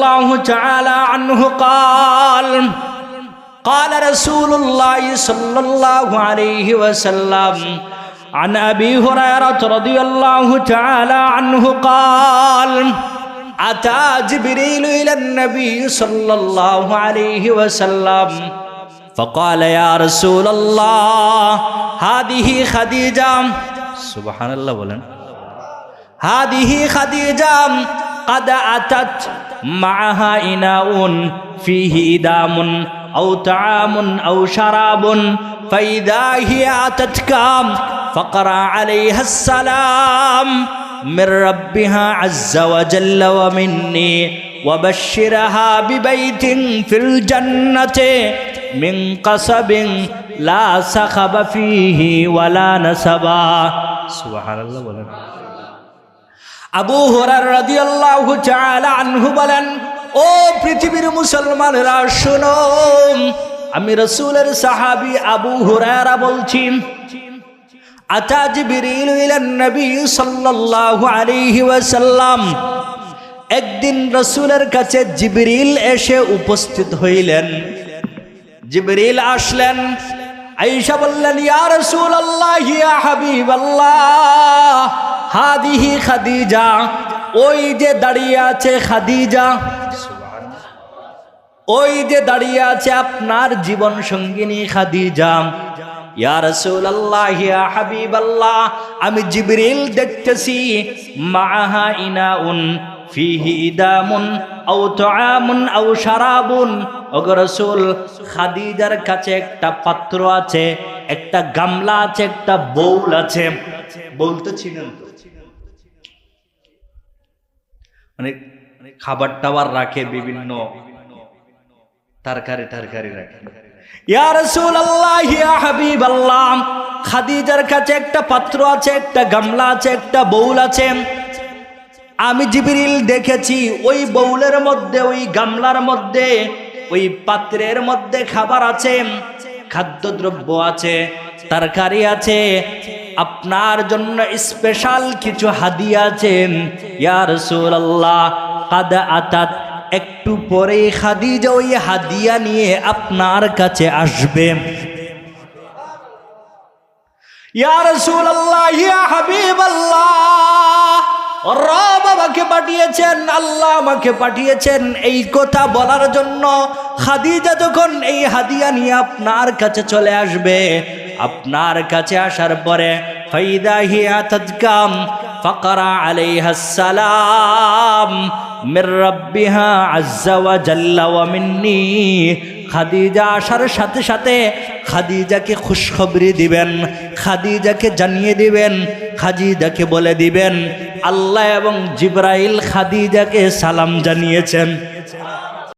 الله تعالى عنه قال قال رسول الله صلى الله عليه وسلم عن أبي هريرة رضي الله تعالى عنه قال أتى جبريل إلى النبي صلى الله عليه وسلم فقال يا رسول الله هذه خديجة سبحان الله بولن هذه خديجة قد أتت معها إناء فيه إدام أو طعام أو شراب فإذا هي أتتك فقرأ عليها السلام من ربها عز وجل ومني وبشرها ببيت في الجنة من قصب لا صخب فيه ولا نسبا سبحان الله বলেন আবু হুরায়রা রাদিয়াল্লাহু তাআলা আনহু বলেন ও পৃথিবীর মুসলমানরা শুনো আমি রাসূলের সাহাবী আবু হুরায়রা বলছি আতা জিবরিল ইলান নবী সাল্লাল্লাহু আলাইহি ওয়াসাল্লাম একদিন রাসূলের কাছে জিবরিল এসে উপস্থিত হইলেন জিবরিল আসলেন আয়েশা বললেন ইয়া রাসূলুল্লাহ ইয়া হাবিবাল্লাহ হাদিহি খাদিজা ওই যে দাঁড়িয়ে আছে খাদিজা ওই যে দাঁড়িয়ে আছে আপনার জীবন সঙ্গিনী খাদিজা ইয়া রাসূলুল্লাহ ইয়া হাবিবাল্লাহ আমি জিবরিল দেখতেছি মাআহা ইনাউন ফিহি ইদামুন আও তুআমুন আও শারাবুন ওগো রাসূল খাদিজার কাছে একটা পাত্র আছে একটা গামলা আছে একটা বাউল আছে বলতে ছিলেন তো মানে খাবার টাবার রাখে বিভিন্ন তরকারি রাখে ইয়া রাসূলুল্লাহ ইয়া হাবিবাল্লাহ খাদিজার কাছে একটা পাত্র আছে একটা গামলা আছে একটা বাউল আছে আমি জিবরিল দেখেছি ওই বাউলের মধ্যে ওই গামলার মধ্যে ওই পাত্রের মধ্যে খাবার আছে খাদ্যদ্রব্য আছে তরকারি আছে আপনার জন্য স্পেশাল কিছু হাদিয়া আছে ইয়া রাসূলুল্লাহ কাদ আতাত একটু পরে খাদিজা ওই হাদিয়া নিয়ে আপনার কাছে আসবে ইয়া রাসূলুল্লাহ ইয়া হাবিবাল্লাহ রব আমাকে পাঠিয়েছেন আল্লাহ আমাকে পাঠিয়েছেন এই কথা বলার জন্য খাদিজা যখন এই হাদিয়া নিয়ে আপনার কাছে চলে আসবে আপনার কাছে আসার পরে ফাইদা হিয়া তাদকাম ফাকরা আলাইহাস সালাম মির রাব্বিহা আযজা ওয়া জাল্লা ওয়া মিন্নি খাদিজা আসার সাথে সাথে খাদিজাকে খুশখবরি দিবেন খাদিজাকে জানিয়ে দিবেন খাদিজাকে বলে দিবেন আল্লাহ এবং জিবরাইল খাদিজাকে সালাম জানিয়েছেন